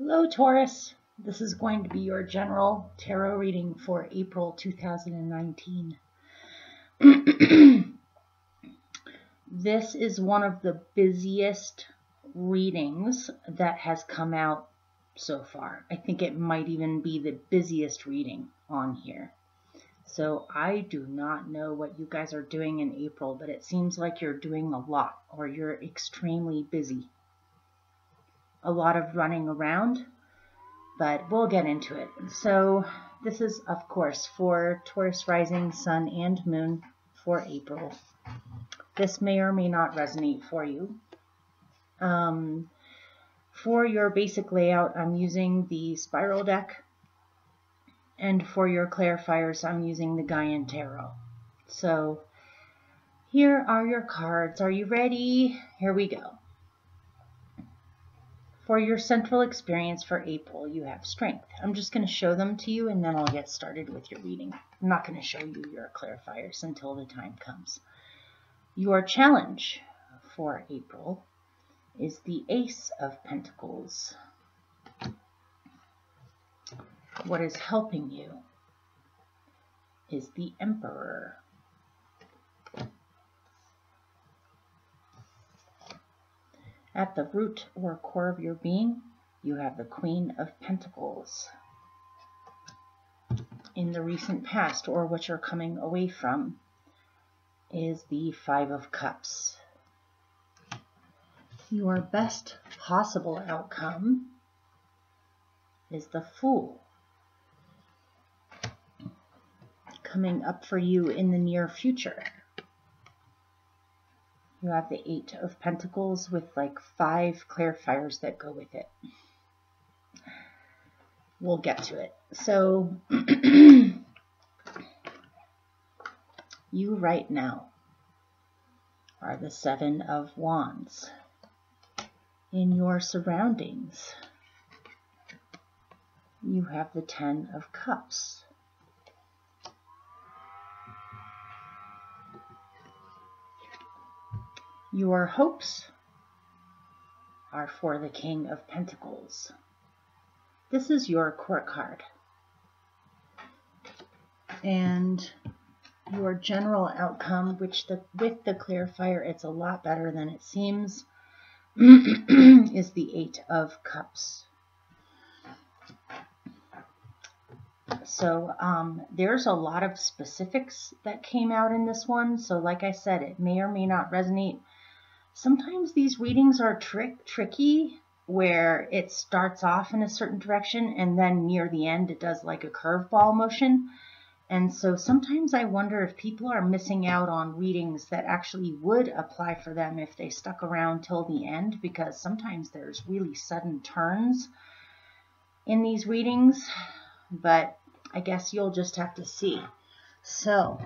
Hello, Taurus. This is going to be your general tarot reading for April 2019. This is one of the busiest readings that has come out so far. I think it might even be the busiest reading on here. So I do not know what you guys are doing in April, but it seems like you're doing a lot or you're extremely busy. A lot of running around, but we'll get into it. So this is, of course, for Taurus rising, sun, and moon for April. This may or may not resonate for you. For your basic layout, I'm using the spiral deck. And for your clarifiers, I'm using the Gaian Tarot. So here are your cards. Are you ready? Here we go. For your central experience for April, you have strength. I'm just going to show them to you and then I'll get started with your reading. I'm not going to show you your clarifiers until the time comes. Your challenge for April is the Ace of Pentacles. What is helping you is the Emperor. At the root or core of your being, you have the Queen of Pentacles. In the recent past, or what you're coming away from, is the Five of Cups. Your best possible outcome is the Fool. Coming up for you in the near future, you have the Eight of Pentacles with like 5 clarifiers that go with it. We'll get to it. So you right now are the Seven of Wands. In your surroundings, you have the Ten of Cups. Your hopes are for the King of Pentacles. This is your court card. And your general outcome, which with the clarifier, it's a lot better than it seems, is the Eight of Cups. So there's a lot of specifics that came out in this one. So like I said, it may or may not resonate. Sometimes these readings are tricky, where it starts off in a certain direction and then near the end it does like a curveball motion. And so sometimes I wonder if people are missing out on readings that actually would apply for them if they stuck around till the end, because sometimes there's really sudden turns in these readings, but I guess you'll just have to see. So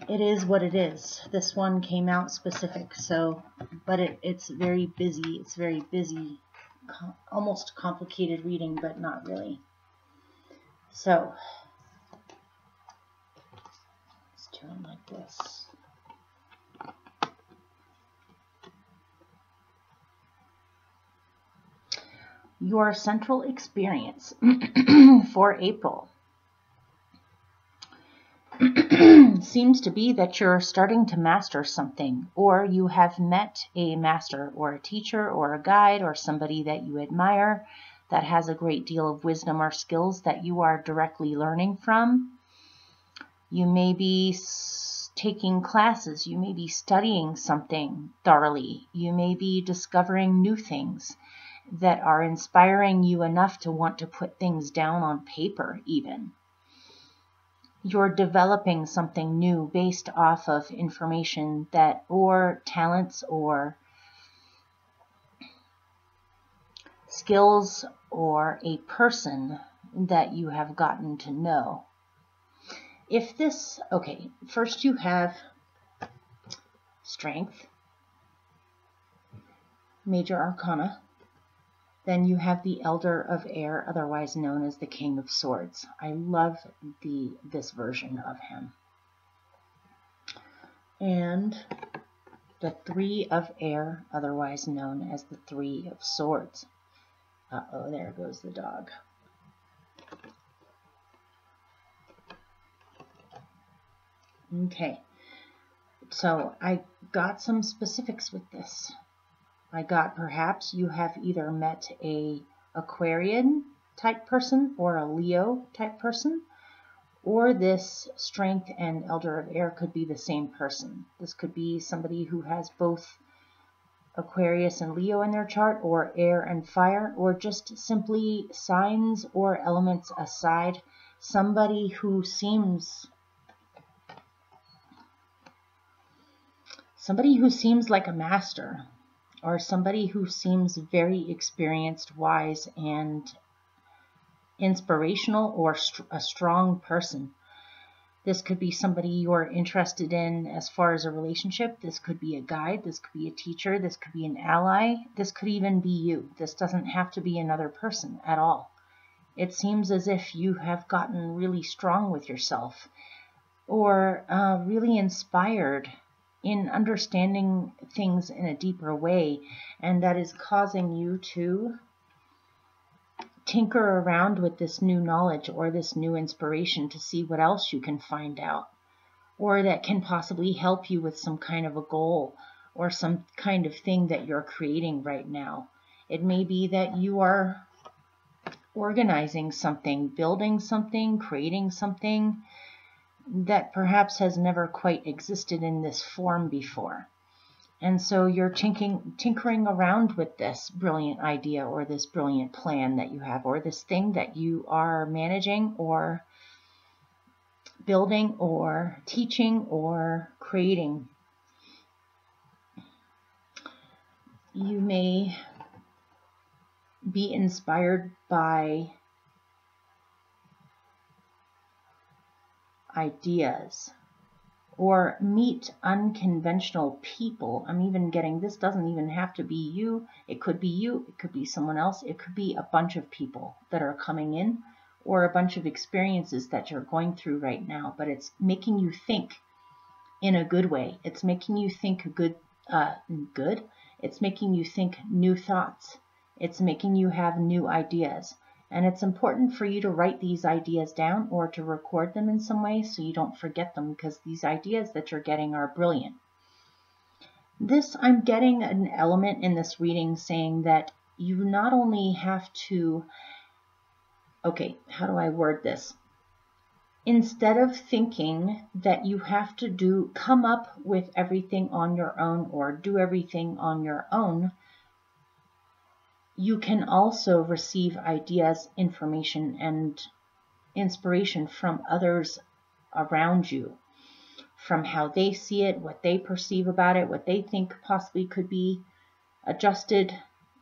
it is what it is. This one came out specific, so, but it's very busy. It's very busy, almost complicated reading, but not really. So let's do it like this. Your central experience for April seems to be that you're starting to master something, or you have met a master or a teacher or a guide or somebody that you admire that has a great deal of wisdom or skills that you are directly learning from. You may be taking classes. You may be studying something thoroughly. You may be discovering new things that are inspiring you enough to want to put things down on paper even. You're developing something new based off of information that, or talents or skills or a person that you have gotten to know. If this, okay, first you have strength, major arcana. Then you have the Elder of Air, otherwise known as the King of Swords. I love this version of him. And The Three of Air, otherwise known as the Three of Swords. Uh-oh, there goes the dog. Okay, so I got some specifics with this. I got perhaps you have either met a Aquarian type person or a Leo type person, or this Strength and Elder of Air could be the same person. This could be somebody who has both Aquarius and Leo in their chart, or air and fire, or just simply signs or elements aside, somebody who seems like a master, or somebody who seems very experienced, wise, and inspirational, or a strong person. This could be somebody you're interested in as far as a relationship. This could be a guide. This could be a teacher. This could be an ally. This could even be you. This doesn't have to be another person at all. It seems as if you have gotten really strong with yourself, or really inspired in understanding things in a deeper way, and that is causing you to tinker around with this new knowledge or this new inspiration to see what else you can find out, or that can possibly help you with some kind of a goal or some kind of thing that you're creating right now. It may be that you are organizing something, building something, creating something that perhaps has never quite existed in this form before. And so you're tinkering around with this brilliant idea or this brilliant plan that you have, or this thing that you are managing or building or teaching or creating. You may be inspired by ideas, or meet unconventional people. I'm even getting, this doesn't even have to be you. It could be you. It could be someone else. It could be a bunch of people that are coming in, or a bunch of experiences that you're going through right now. But it's making you think in a good way. It's making you think good. It's making you think new thoughts. It's making you have new ideas. And it's important for you to write these ideas down or to record them in some way so you don't forget them, because these ideas that you're getting are brilliant. I'm getting an element in this reading saying that you not only have to, okay, how do I word this? Instead of thinking that you have to come up with everything on your own or do everything on your own, you can also receive ideas, information, and inspiration from others around you, from how they see it, what they perceive about it, what they think possibly could be adjusted,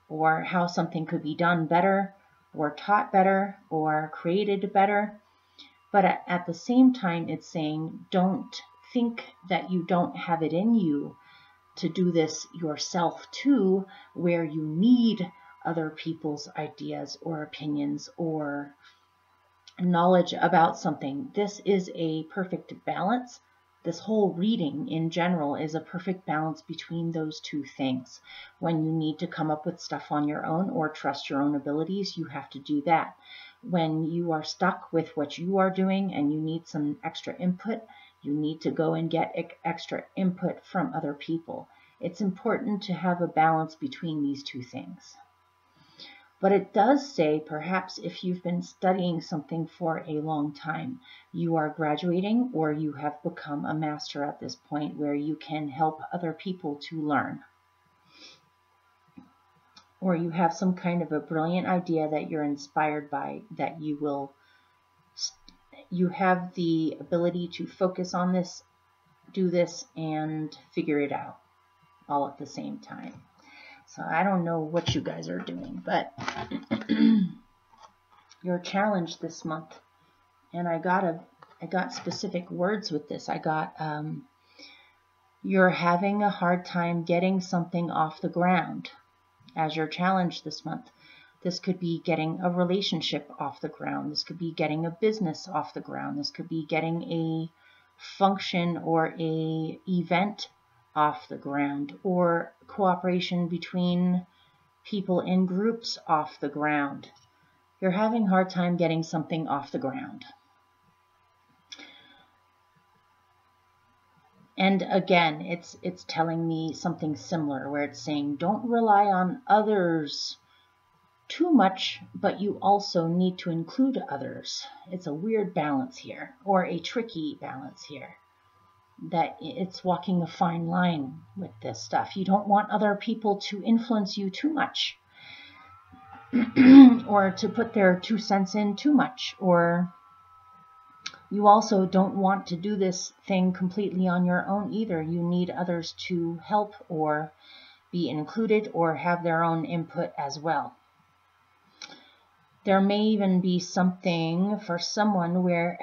or how something could be done better, or taught better, or created better. But at the same time, it's saying, don't think that you don't have it in you to do this yourself too, where you need other people's ideas or opinions or knowledge about something. This is a perfect balance. This whole reading in general is a perfect balance between those two things. When you need to come up with stuff on your own or trust your own abilities, you have to do that. When you are stuck with what you are doing and you need some extra input, you need to go and get extra input from other people. It's important to have a balance between these two things. But it does say, perhaps if you've been studying something for a long time, you are graduating or you have become a master at this point where you can help other people to learn. Or you have some kind of a brilliant idea that you're inspired by, that you have the ability to focus on this, do this, and figure it out all at the same time. So I don't know what you guys are doing, but your challenge this month, and I got specific words with this. I got you're having a hard time getting something off the ground as your challenge this month. This could be getting a relationship off the ground. This could be getting a business off the ground. This could be getting a function or a event off the ground, or cooperation between people in groups off the ground. You're having a hard time getting something off the ground. And again, it's telling me something similar, where it's saying don't rely on others too much, but you also need to include others. It's a weird balance here, or a tricky balance here, that it's walking a fine line with this stuff. You don't want other people to influence you too much, or to put their 2 cents in too much, or you also don't want to do this thing completely on your own either. You need others to help or be included or have their own input as well. There may even be something for someone where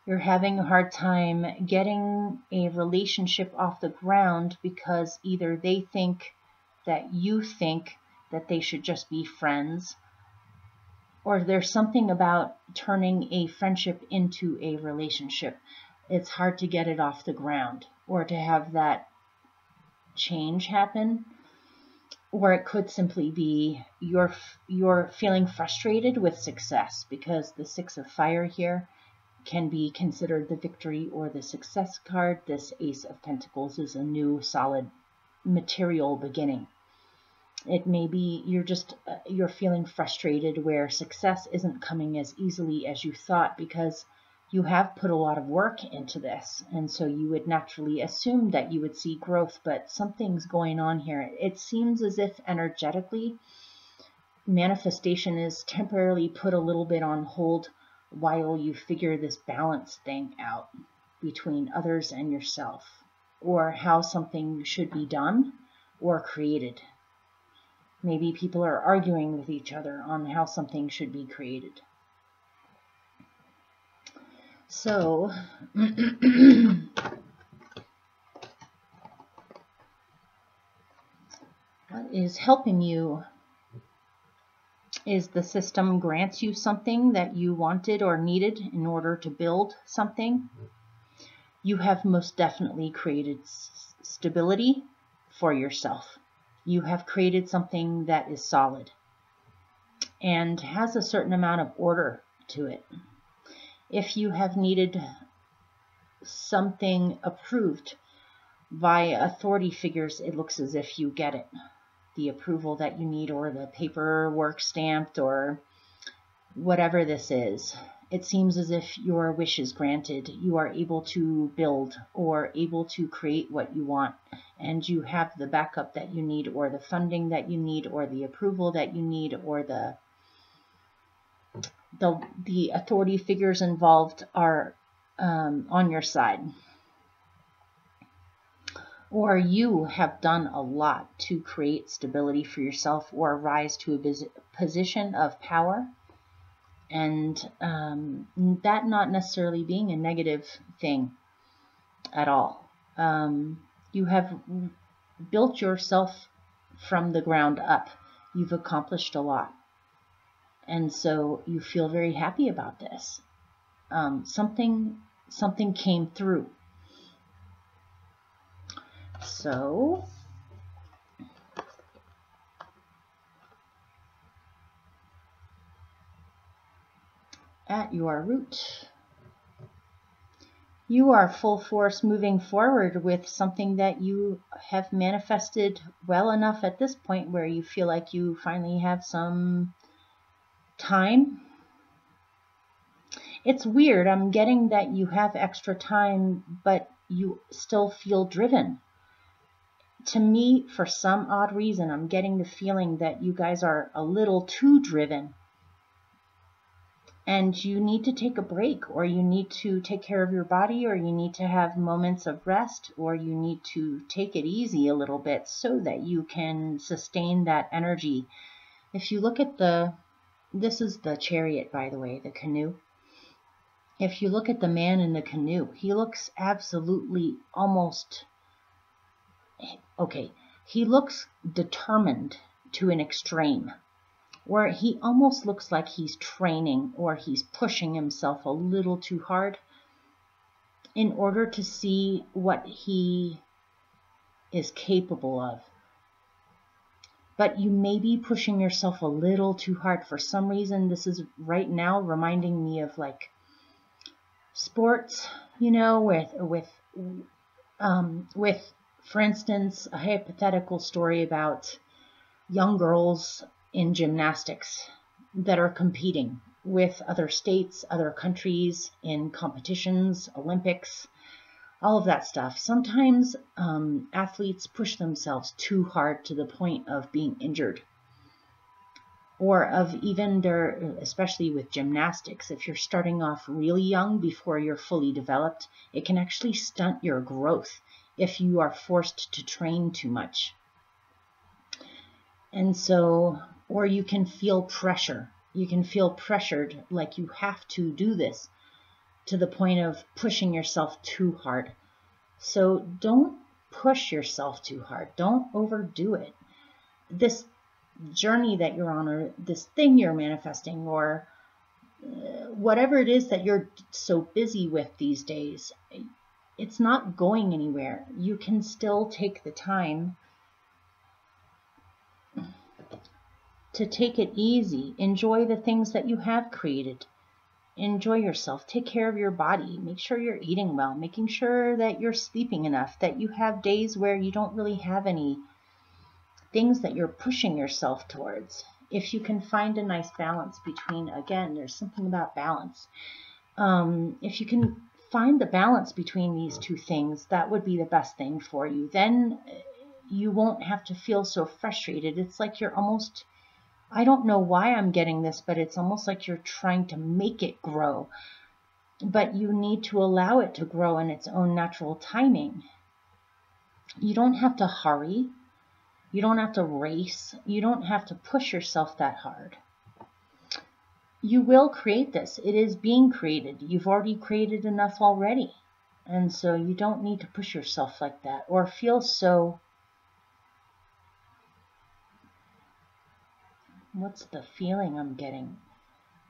you're having a hard time getting a relationship off the ground because either they think that you think that they should just be friends, or there's something about turning a friendship into a relationship. It's hard to get it off the ground, or to have that change happen. Or it could simply be you're feeling frustrated with success, because the 6 of Fire here can be considered the victory or the success card. This Ace of Pentacles is a new solid material beginning. It may be you're feeling frustrated where success isn't coming as easily as you thought, because you have put a lot of work into this, and so you would naturally assume that you would see growth, but something's going on here. It seems as if energetically manifestation is temporarily put a little bit on hold while you figure this balance thing out between others and yourself, or how something should be done or created. Maybe people are arguing with each other on how something should be created. So, what is helping you is the system grants you something that you wanted or needed in order to build something. You have most definitely created stability for yourself. You have created something that is solid and has a certain amount of order to it. If you have needed something approved by authority figures, it looks as if you get it. The approval that you need, or the paperwork stamped, or whatever this is. It seems as if your wish is granted. You are able to build or able to create what you want, and you have the backup that you need, or the funding that you need, or the approval that you need, or the authority figures involved are on your side. Or you have done a lot to create stability for yourself, or rise to a position of power, and that not necessarily being a negative thing at all. You have built yourself from the ground up. You've accomplished a lot. And so you feel very happy about this. Something came through. So at your root, you are full force moving forward with something that you have manifested well enough at this point where you feel like you finally have some time. It's weird. I'm getting that you have extra time, but you still feel driven. To me, for some odd reason, I'm getting the feeling that you guys are a little too driven. And you need to take a break, or you need to take care of your body, or you need to have moments of rest, or you need to take it easy a little bit so that you can sustain that energy. If you look at this is the Chariot, by the way, the canoe. If you look at the man in the canoe, he looks absolutely almost, okay, he looks determined to an extreme, where he almost looks like he's training, or he's pushing himself a little too hard in order to see what he is capable of. But you may be pushing yourself a little too hard. For some reason, this is right now reminding me of like sports, you know, with, for instance, a hypothetical story about young girls in gymnastics that are competing with other states, other countries in competitions, Olympics, all of that stuff. Sometimes athletes push themselves too hard to the point of being injured, or of even especially with gymnastics, if you're starting off really young before you're fully developed, it can actually stunt your growth if you are forced to train too much. And so, or you can feel pressure. You can feel pressured like you have to do this to the point of pushing yourself too hard. So don't push yourself too hard. Don't overdo it. This journey that you're on, or this thing you're manifesting, or whatever it is that you're so busy with these days, it's not going anywhere. You can still take the time to take it easy. Enjoy the things that you have created. Enjoy yourself. Take care of your body. Make sure you're eating well, making sure that you're sleeping enough, that you have days where you don't really have any things that you're pushing yourself towards. If you can find a nice balance between, again, there's something about balance. If you can find the balance between these two things, that would be the best thing for you. Then you won't have to feel so frustrated. It's like you're almost, I don't know why I'm getting this, but it's almost like you're trying to make it grow. But you need to allow it to grow in its own natural timing. You don't have to hurry. You don't have to race. You don't have to push yourself that hard. You will create this. It is being created. You've already created enough already. And so you don't need to push yourself like that or feel so, what's the feeling I'm getting?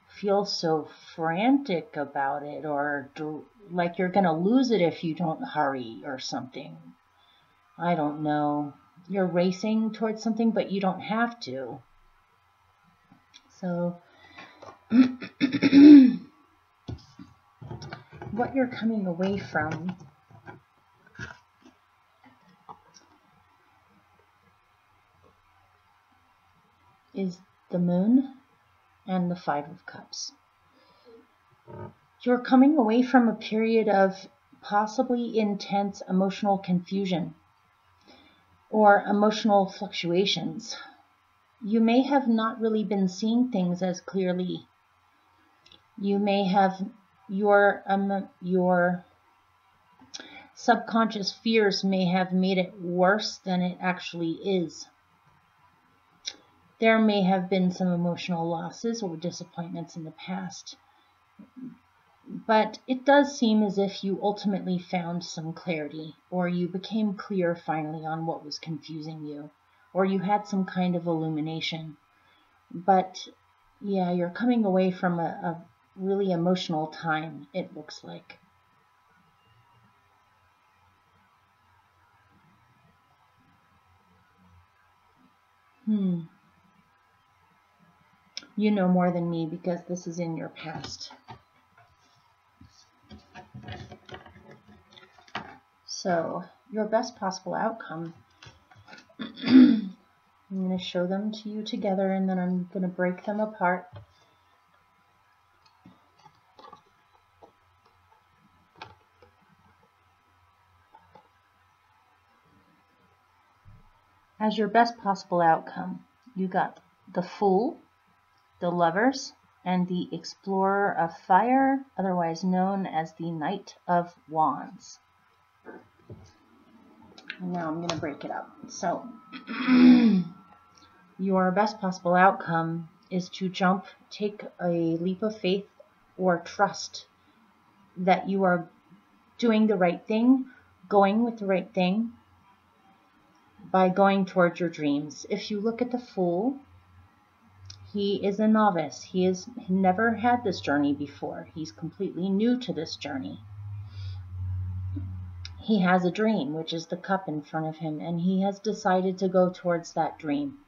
Feel so frantic about it, or like you're going to lose it if you don't hurry or something. I don't know. You're racing towards something, but you don't have to. So what you're coming away from is the Moon and the Five of Cups. You're coming away from a period of possibly intense emotional confusion or emotional fluctuations. You may have not really been seeing things as clearly. You may have your subconscious fears may have made it worse than it actually is. There may have been some emotional losses or disappointments in the past, but it does seem as if you ultimately found some clarity, or you became clear finally on what was confusing you, or you had some kind of illumination. But yeah, you're coming away from a really emotional time, it looks like. You know more than me because this is in your past. So, your best possible outcome, I'm going to show them to you together and then I'm going to break them apart. As your best possible outcome, you got the Fool, the Lovers, and the Explorer of Fire, otherwise known as the Knight of Wands. And now I'm going to break it up. So, your best possible outcome is to take a leap of faith or trust that you are doing the right thing, going with the right thing, by going towards your dreams. If you look at the Fool, he is a novice. He has never had this journey before. He's completely new to this journey. He has a dream, which is the cup in front of him, and he has decided to go towards that dream.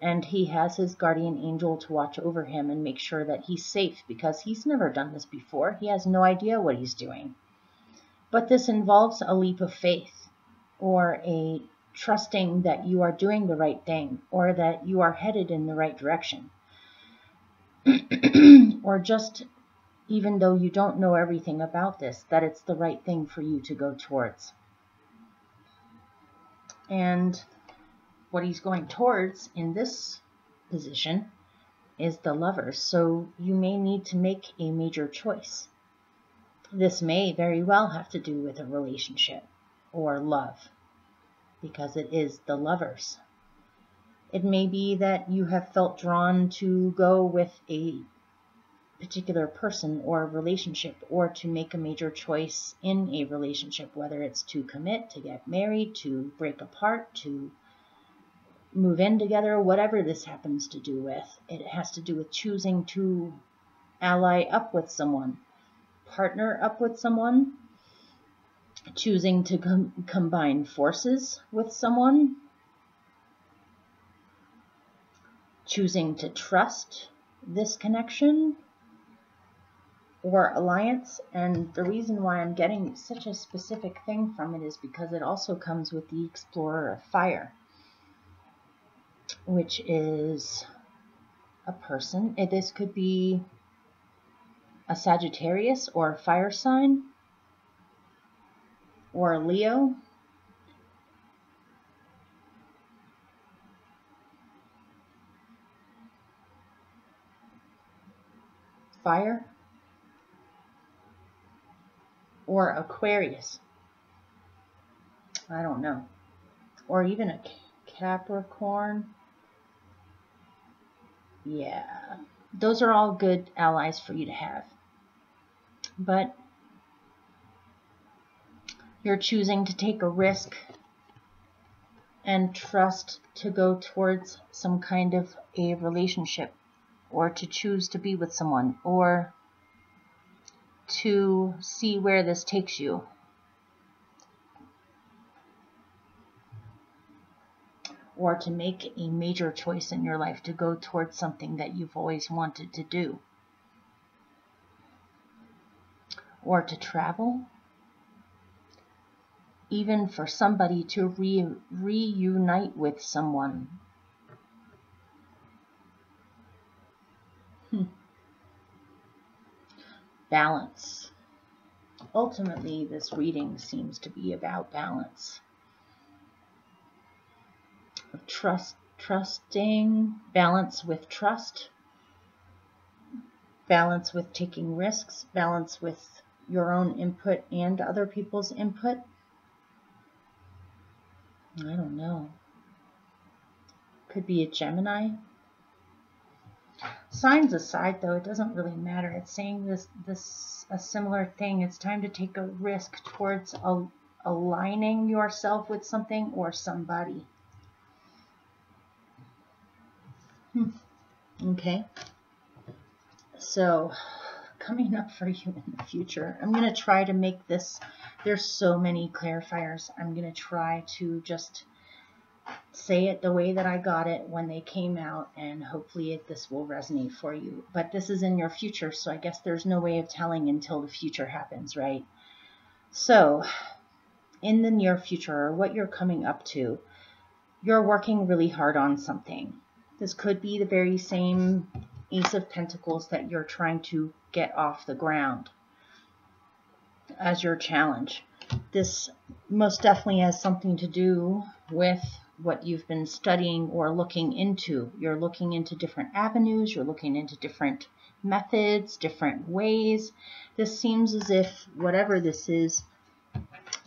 And he has his guardian angel to watch over him and make sure that he's safe, because he's never done this before. He has no idea what he's doing. But this involves a leap of faith, or a trusting that you are doing the right thing, or that you are headed in the right direction. Or just, even though you don't know everything about this, that it's the right thing for you to go towards. And what he's going towards in this position is the Lovers. So you may need to make a major choice. This may very well have to do with a relationship or love, because it is the Lovers. It may be that you have felt drawn to go with a particular person or relationship, or to make a major choice in a relationship, whether it's to commit, to get married, to break apart, to move in together, whatever this happens to do with. It has to do with choosing to ally up with someone, partner up with someone, choosing to combine forces with someone, choosing to trust this connection or alliance. And the reason why I'm getting such a specific thing from it is because it also comes with the Explorer of Fire, which is a person. This could be a Sagittarius or a fire sign, or a Leo. Fire. Or Aquarius. I don't know. Or even a Capricorn. Yeah. Those are all good allies for you to have. But you're choosing to take a risk and trust to go towards some kind of a relationship, or to choose to be with someone, or to see where this takes you. Or to make a major choice in your life to go towards something that you've always wanted to do. Or to travel. Even for somebody to reunite with someone. Balance. Ultimately, this reading seems to be about balance. Trusting, balance with trust, balance with taking risks, balance with your own input and other people's input. I don't know. Could be a Gemini. Signs aside, though, it doesn't really matter. It's saying a similar thing. It's time to take a risk towards aligning yourself with something or somebody. Okay. So, coming up for you in the future, I'm going to try to make this, there's so many clarifiers. I'm going to try to just say it the way that I got it when they came out, and hopefully this will resonate for you. But this is in your future, so I guess there's no way of telling until the future happens, right? So, in the near future, or what you're coming up to, you're working really hard on something. This could be the very same Ace of Pentacles that you're trying to get off the ground as your challenge. This most definitely has something to do with what you've been studying or looking into. You're looking into different avenues, you're looking into different methods, different ways. This seems as if whatever this is,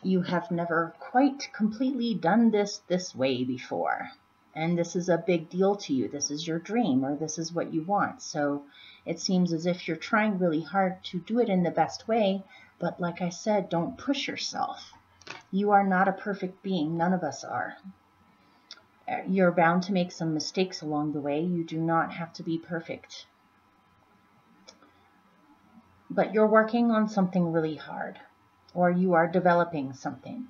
you have never quite completely done this way before. And this is a big deal to you. This is your dream, or this is what you want. So it seems as if you're trying really hard to do it in the best way. But like I said, don't push yourself. You are not a perfect being. None of us are. You're bound to make some mistakes along the way. You do not have to be perfect. But you're working on something really hard. or you are developing something.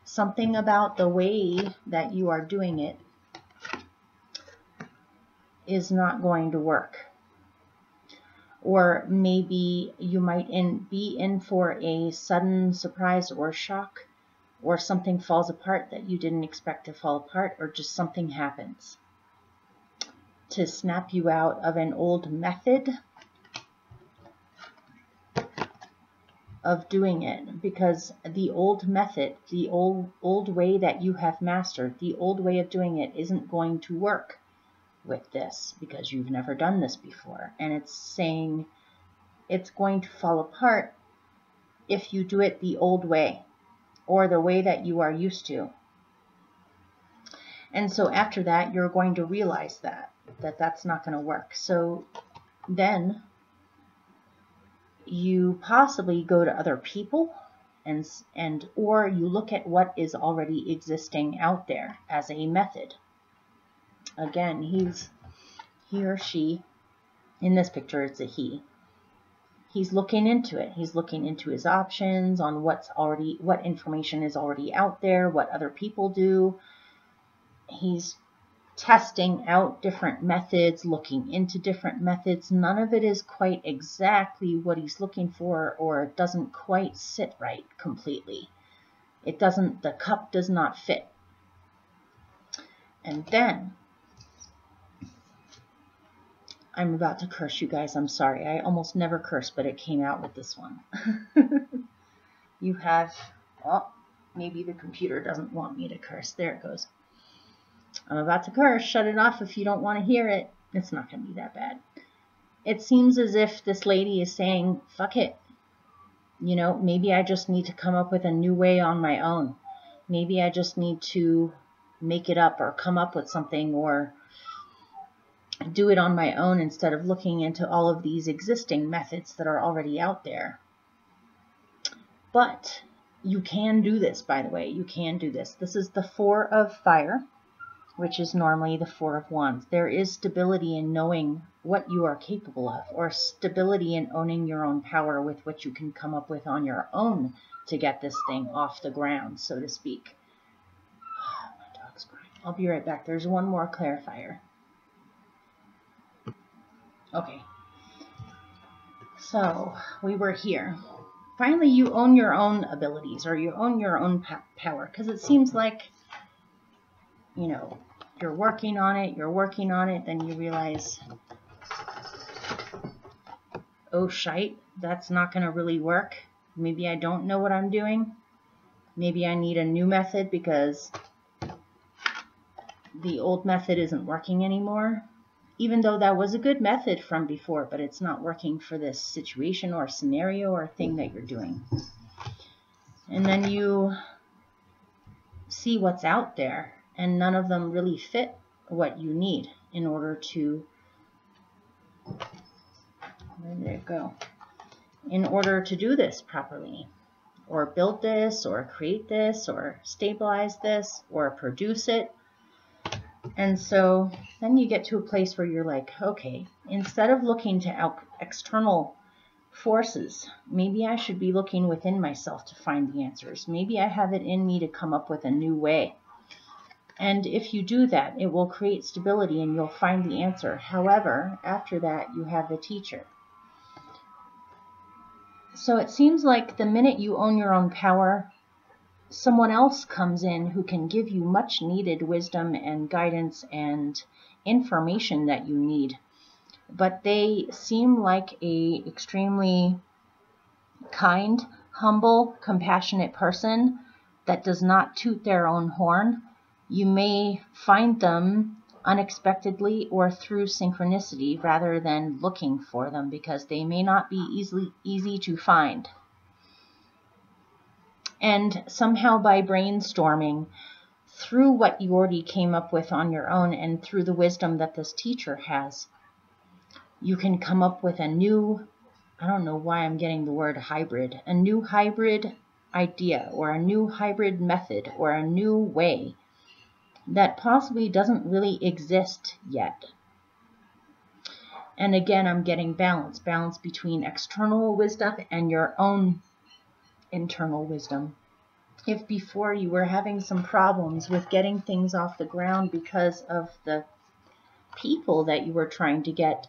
Something about the way that you are doing it is not going to work. Or maybe you might be in for a sudden surprise or shock, or something falls apart that you didn't expect to fall apart, or just something happens to snap you out of an old method of doing it, because the old method, the old way that you have mastered, the old way of doing it isn't going to work with this, because you've never done this before. And it's saying it's going to fall apart if you do it the old way, or the way that you are used to. And so after that, you're going to realize that that's not going to work. So then you possibly go to other people, and or you look at what is already existing out there as a method. Again, he or she, in this picture it's a he. He's looking into it. He's looking into his options on what information is already out there, what other people do. He's testing out different methods, looking into different methods. None of it is quite exactly what he's looking for, or it doesn't quite sit right completely. The cup does not fit. And then, I'm about to curse, you guys. I'm sorry. I almost never curse, but it came out with this one. You have, oh, maybe the computer doesn't want me to curse. There it goes. I'm about to curse. Shut it off if you don't want to hear it. It's not going to be that bad. It seems as if this lady is saying, fuck it. You know, maybe I just need to come up with a new way on my own. Maybe I just need to make it up, or come up with something, or do it on my own instead of looking into all of these existing methods that are already out there. But you can do this, by the way. You can do this. This is the 4 of fire, which is normally the 4 of wands. There is stability in knowing what you are capable of, or stability in owning your own power with what you can come up with on your own to get this thing off the ground, so to speak. My dog's crying. I'll be right back. There's one more clarifier. Okay. So we were here. Finally, you own your own abilities, or you own your own power, because it seems like, you know, you're working on it, then you realize, oh shite, that's not going to really work. Maybe I don't know what I'm doing. Maybe I need a new method because the old method isn't working anymore. Even though that was a good method from before, but it's not working for this situation or scenario or thing that you're doing. And then you see what's out there, and none of them really fit what you need in order to, where did it go? In order to do this properly, or build this, or create this, or stabilize this, or produce it. And so then you get to a place where you're like, okay, instead of looking to external forces, maybe I should be looking within myself to find the answers. Maybe I have it in me to come up with a new way. And if you do that, it will create stability and you'll find the answer. However, after that, you have the teacher. So it seems like the minute you own your own power, someone else comes in who can give you much needed wisdom and guidance and information that you need. But they seem like a extremely kind, humble, compassionate person that does not toot their own horn. You may find them unexpectedly or through synchronicity rather than looking for them, because they may not be easy to find. And somehow by brainstorming through what you already came up with on your own and through the wisdom that this teacher has, you can come up with a new, I don't know why I'm getting the word hybrid, a new hybrid idea or a new hybrid method or a new way that possibly doesn't really exist yet. And again, I'm getting balance between external wisdom and your own internal wisdom. If before you were having some problems with getting things off the ground because of the people that you were trying to get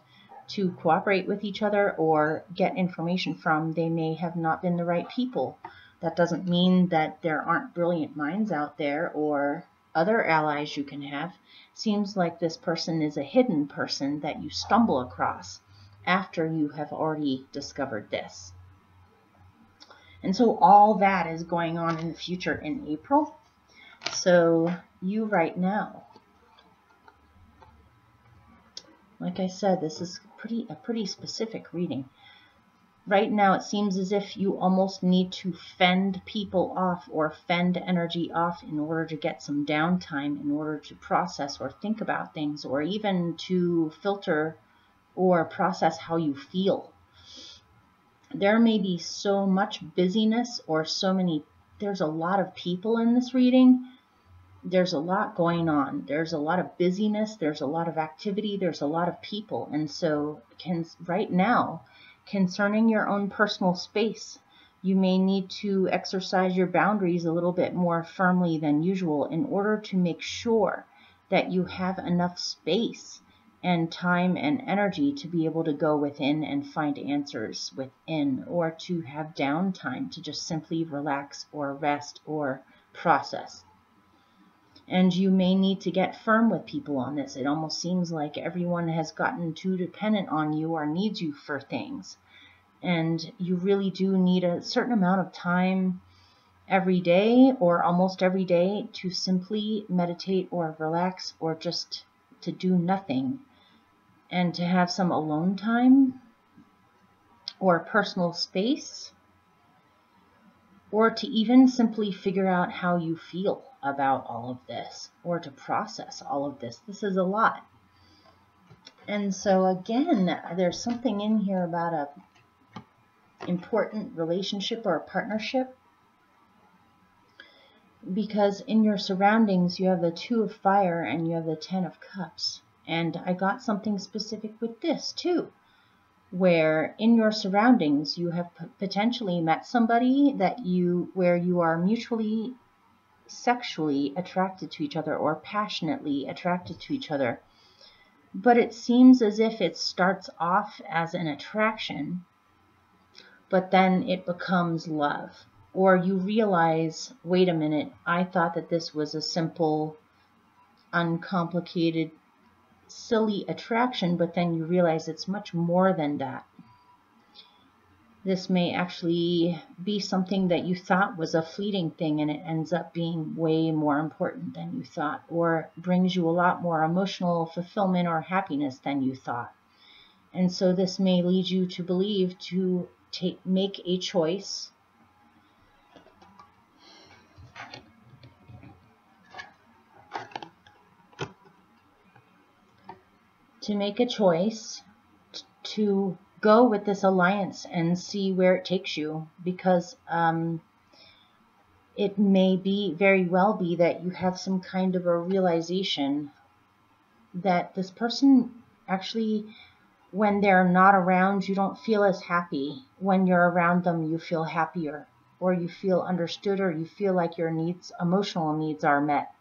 to cooperate with each other or get information from, they may have not been the right people. That doesn't mean that there aren't brilliant minds out there or other allies you can have. Seems like this person is a hidden person that you stumble across after you have already discovered this. And so all that is going on in the future in April. So you right now, like I said, this is a pretty specific reading. Right now it seems as if you almost need to fend people off or fend energy off in order to get some downtime, in order to process or think about things, or even to filter or process how you feel. There may be so much busyness or there's a lot of people in this reading. There's a lot going on. There's a lot of busyness. There's a lot of activity. There's a lot of people. And so right now, concerning your own personal space, you may need to exercise your boundaries a little bit more firmly than usual in order to make sure that you have enough space and time and energy to be able to go within and find answers within, or to have downtime to just simply relax or rest or process. And you may need to get firm with people on this. It almost seems like everyone has gotten too dependent on you or needs you for things. And you really do need a certain amount of time every day or almost every day to simply meditate or relax or just to do nothing, and to have some alone time or personal space, or to even simply figure out how you feel about all of this, or to process all of this. This is a lot. And so again, there's something in here about a important relationship or a partnership, because in your surroundings you have the Two of Fire and you have the Ten of Cups. And I got something specific with this too, where in your surroundings you have potentially met somebody where you are mutually sexually attracted to each other or passionately attracted to each other. But it seems as if it starts off as an attraction, but then it becomes love. Or you realize, wait a minute, I thought that this was a simple, uncomplicated, silly attraction, but then you realize it's much more than that. This may actually be something that you thought was a fleeting thing, and it ends up being way more important than you thought, or brings you a lot more emotional fulfillment or happiness than you thought. And so this may lead you to believe to make a choice to go with this alliance and see where it takes you, because it may very well be that you have some kind of a realization that this person actually, when they're not around, you don't feel as happy. When you're around them, you feel happier, or you feel understood, or you feel like your emotional needs are met.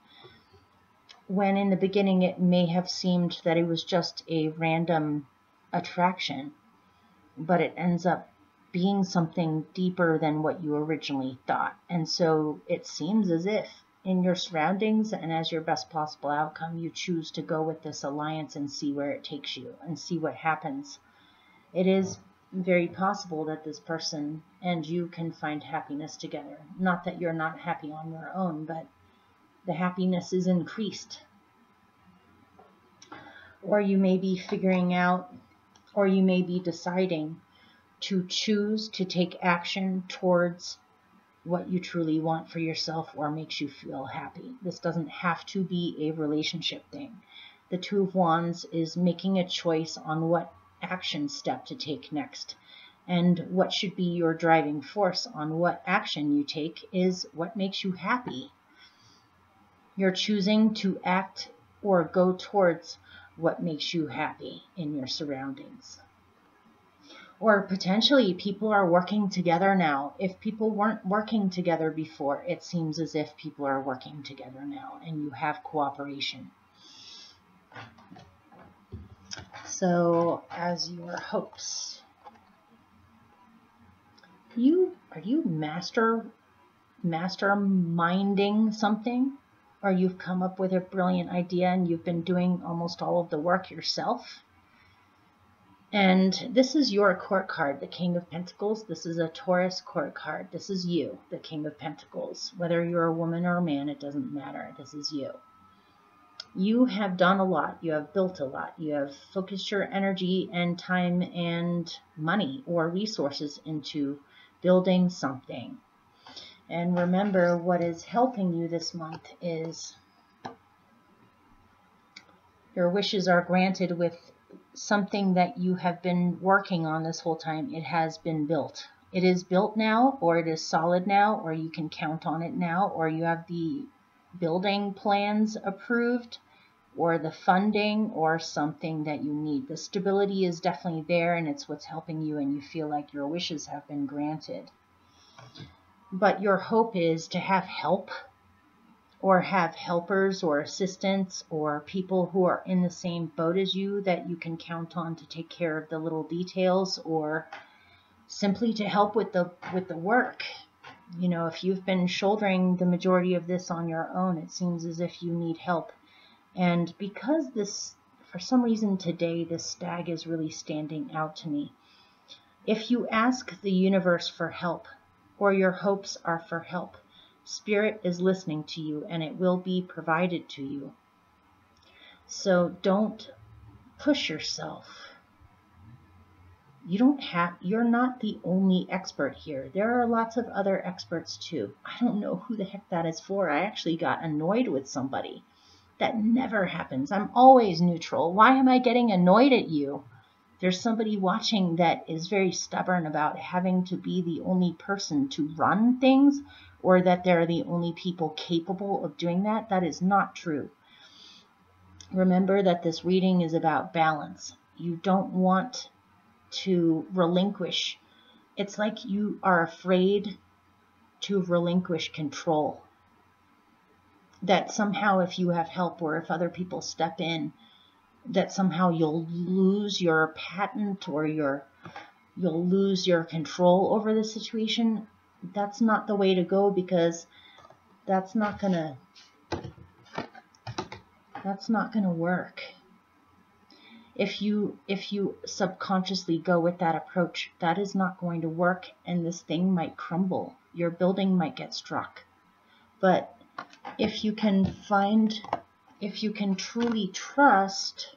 When in the beginning it may have seemed that it was just a random attraction, but it ends up being something deeper than what you originally thought. And so it seems as if in your surroundings and as your best possible outcome, you choose to go with this alliance and see where it takes you and see what happens. It is very possible that this person and you can find happiness together. Not that you're not happy on your own, but the happiness is increased. Or you may be figuring out, or you may be deciding to choose to take action towards what you truly want for yourself or makes you feel happy. This doesn't have to be a relationship thing. The Two of Wands is making a choice on what action step to take next. And what should be your driving force on what action you take is what makes you happy. You're choosing to act or go towards what makes you happy in your surroundings. Or potentially people are working together now. If people weren't working together before, it seems as if people are working together now and you have cooperation. So as your hopes, are you masterminding something? Or you've come up with a brilliant idea and you've been doing almost all of the work yourself? And this is your court card, the King of Pentacles. This is a Taurus court card. This is you, the King of Pentacles. Whether you're a woman or a man, it doesn't matter. This is you. You have done a lot. You have built a lot. You have focused your energy and time and money or resources into building something. And remember, what is helping you this month is your wishes are granted with something that you have been working on this whole time. It has been built. It is built now, or it is solid now, or you can count on it now, or you have the building plans approved, or the funding, or something that you need. The stability is definitely there, and it's what's helping you, and you feel like your wishes have been granted. But your hope is to have help, or have helpers or assistants or people who are in the same boat as you that you can count on to take care of the little details, or simply to help with the work. You know, if you've been shouldering the majority of this on your own, it seems as if you need help. And because this, for some reason today, this stag is really standing out to me. If you ask the universe for help, or your hopes are for help, Spirit is listening to you and it will be provided to you. So don't push yourself. You're not the only expert here. There are lots of other experts too. I don't know who the heck that is for. I actually got annoyed with somebody. That never happens. I'm always neutral. Why am I getting annoyed at you? There's somebody watching that is very stubborn about having to be the only person to run things, or that they're the only people capable of doing that. That is not true. Remember that this reading is about balance. You don't want to relinquish. It's like you are afraid to relinquish control. That somehow if you have help, or if other people step in, that somehow you'll lose your patent, or you'll lose your control over the situation. That's not the way to go, because that's not gonna work. If you subconsciously go with that approach, that is not going to work, and this thing might crumble. Your building might get struck. But if you can truly trust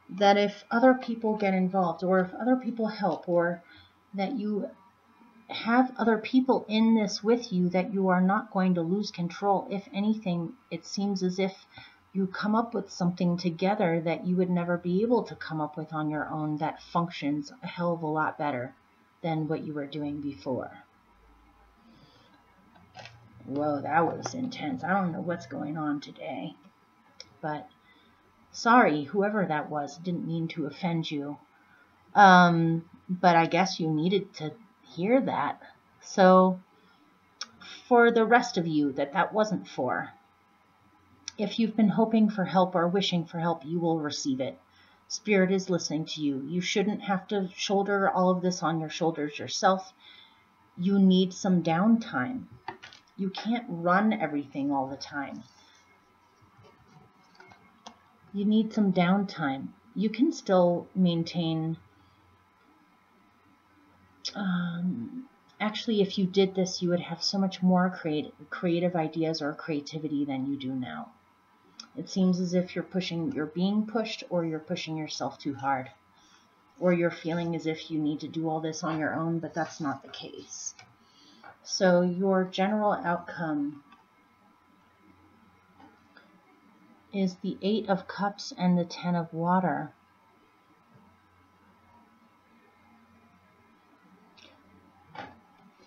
that if other people get involved, or if other people help, or that you have other people in this with you, that you are not going to lose control. If anything, it seems as if you come up with something together that you would never be able to come up with on your own, that functions a hell of a lot better than what you were doing before. Whoa, that was intense. I don't know what's going on today, but sorry, whoever that was. Didn't mean to offend you. But I guess you needed to hear that. So for the rest of you that wasn't for, if you've been hoping for help or wishing for help, you will receive it. Spirit is listening to you. You shouldn't have to shoulder all of this on your shoulders yourself. You need some downtime. You can't run everything all the time. You need some downtime. You can still maintain... actually, if you did this, you would have so much more creative ideas or creativity than you do now. It seems as if you're being pushed, or you're pushing yourself too hard, or you're feeling as if you need to do all this on your own, but that's not the case. So your general outcome is the 8 of Cups and the 10 of Water.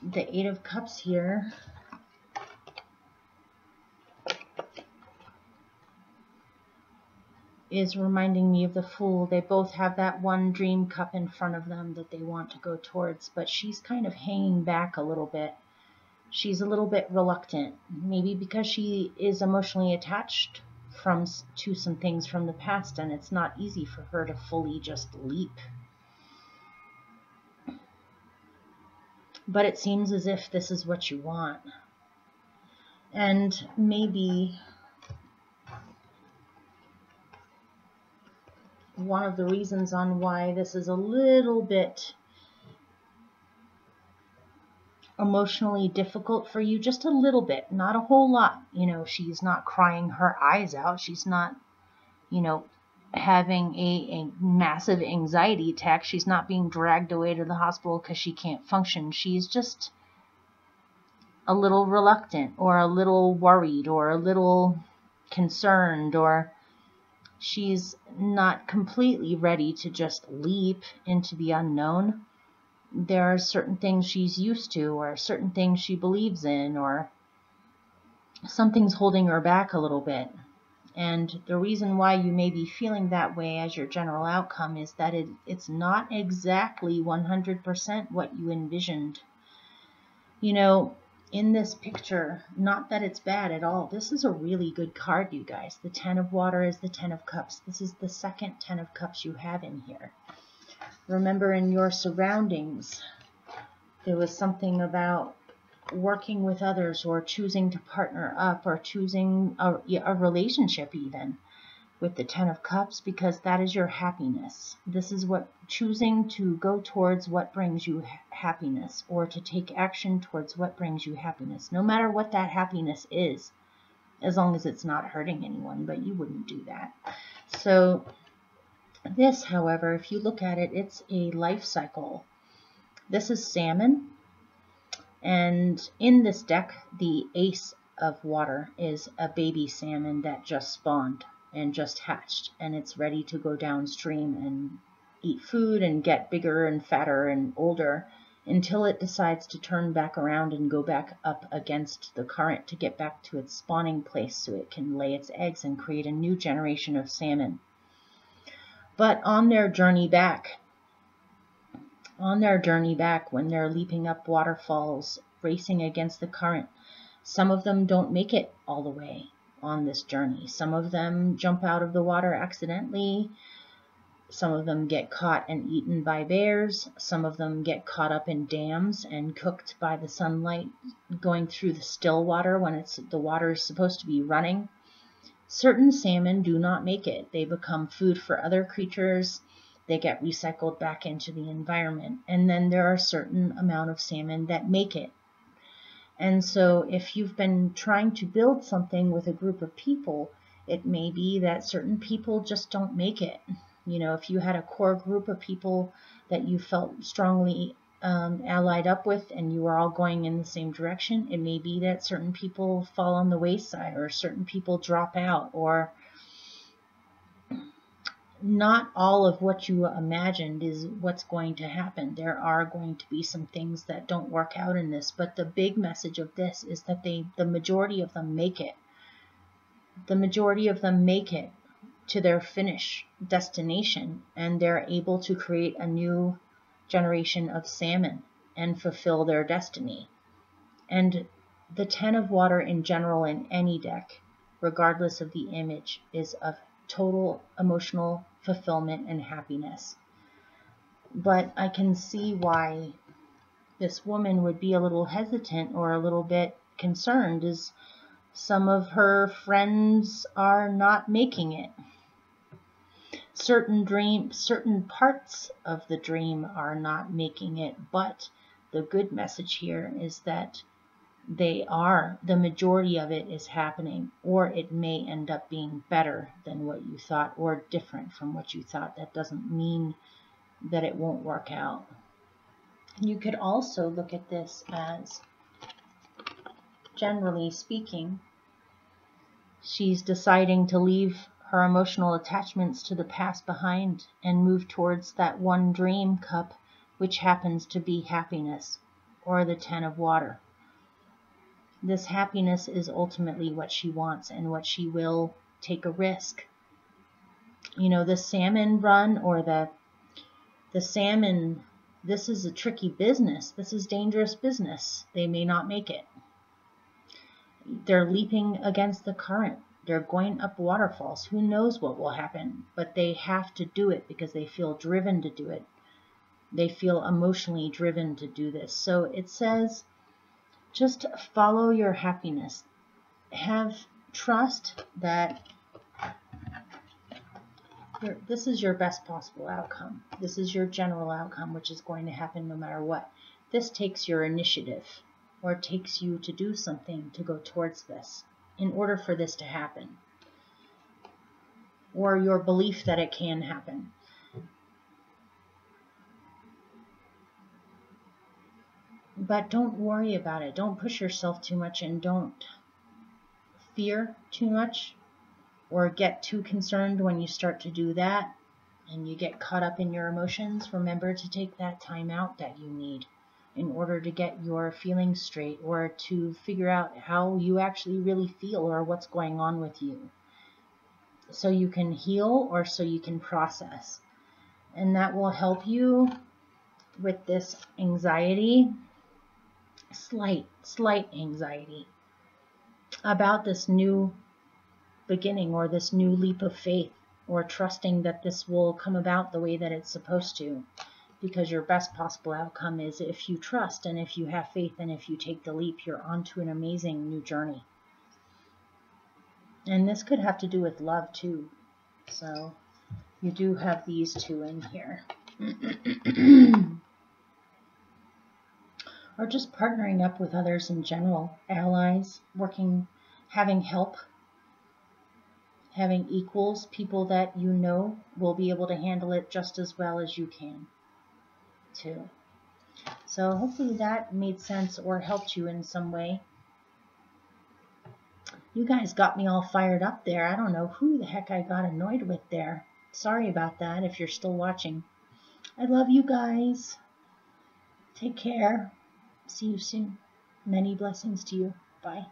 The 8 of Cups here is reminding me of the Fool. They both have that one dream cup in front of them that they want to go towards, but she's kind of hanging back a little bit. She's a little bit reluctant, maybe because she is emotionally attached to some things from the past, and it's not easy for her to fully just leap. But it seems as if this is what you want. And maybe one of the reasons on why this is a little bit emotionally difficult for you, just a little bit, not a whole lot. You know, she's not crying her eyes out. She's not, you know, having a massive anxiety attack. She's not being dragged away to the hospital because she can't function. She's just a little reluctant, or a little worried, or a little concerned, or she's not completely ready to just leap into the unknown. There are certain things she's used to, or certain things she believes in, or something's holding her back a little bit. And the reason why you may be feeling that way as your general outcome is that it's not exactly 100% what you envisioned. You know, in this picture, not that it's bad at all. This is a really good card, you guys. The Ten of Water is the Ten of Cups. This is the second Ten of Cups you have in here. Remember, in your surroundings, there was something about working with others, or choosing to partner up, or choosing a relationship even with the Ten of Cups, because that is your happiness. This is what choosing to go towards what brings you happiness, or to take action towards what brings you happiness, no matter what that happiness is, as long as it's not hurting anyone, but you wouldn't do that. So this, however, if you look at it, it's a life cycle. This is salmon. And in this deck, the Ace of Water is a baby salmon that just spawned and just hatched, and it's ready to go downstream and eat food and get bigger and fatter and older until it decides to turn back around and go back up against the current to get back to its spawning place so it can lay its eggs and create a new generation of salmon. But on their journey back, when they're leaping up waterfalls, racing against the current, some of them don't make it all the way on this journey. Some of them jump out of the water accidentally. Some of them get caught and eaten by bears. Some of them get caught up in dams and cooked by the sunlight going through the still water when the water is supposed to be running. Certain salmon do not make it. They become food for other creatures. They get recycled back into the environment. And then there are a certain amount of salmon that make it. And so if you've been trying to build something with a group of people, it may be that certain people just don't make it. You know, if you had a core group of people that you felt strongly allied up with, and you are all going in the same direction, it may be that certain people fall on the wayside, or certain people drop out, or not all of what you imagined is what's going to happen. There are going to be some things that don't work out in this, but the big message of this is that the majority of them make it. The majority of them make it to their finish destination, and they're able to create a new generation of salmon and fulfill their destiny. And the Ten of Water in general in any deck, regardless of the image, is of total emotional fulfillment and happiness. But I can see why this woman would be a little hesitant or a little bit concerned, is some of her friends are not making it. Certain parts of the dream are not making it, but the good message here is that the majority of it is happening, or it may end up being better than what you thought, or different from what you thought. That doesn't mean that it won't work out. You could also look at this as, generally speaking, she's deciding to leave her emotional attachments to the past behind and move towards that one dream cup, which happens to be happiness, or the Ten of Water. This happiness is ultimately what she wants, and what she will take a risk You know, the salmon run or the salmon, this is a tricky business. This is dangerous business. They may not make it. They're leaping against the current. They're going up waterfalls. Who knows what will happen? But they have to do it because they feel driven to do it. They feel emotionally driven to do this. So it says, just follow your happiness. Have trust that this is your best possible outcome. This is your general outcome, which is going to happen no matter what. This takes your initiative, or it takes you to do something to go towards this in order for this to happen, or your belief that it can happen. But don't worry about it. Don't push yourself too much, and don't fear too much or get too concerned when you start to do that and you get caught up in your emotions. Remember to take that time out that you need in order to get your feelings straight, or to figure out how you actually really feel or what's going on with you, so you can heal or so you can process. And that will help you with this anxiety, slight anxiety about this new beginning or this new leap of faith, or trusting that this will come about the way that it's supposed to, because your best possible outcome is if you trust and if you have faith and if you take the leap, you're onto an amazing new journey. And this could have to do with love too. So you do have these two in here. Or just partnering up with others in general, allies, working, having help, having equals, people that you know will be able to handle it just as well as you can too. So hopefully that made sense or helped you in some way. You guys got me all fired up there. I don't know who the heck I got annoyed with there. Sorry about that if you're still watching. I love you guys. Take care. See you soon. Many blessings to you. Bye.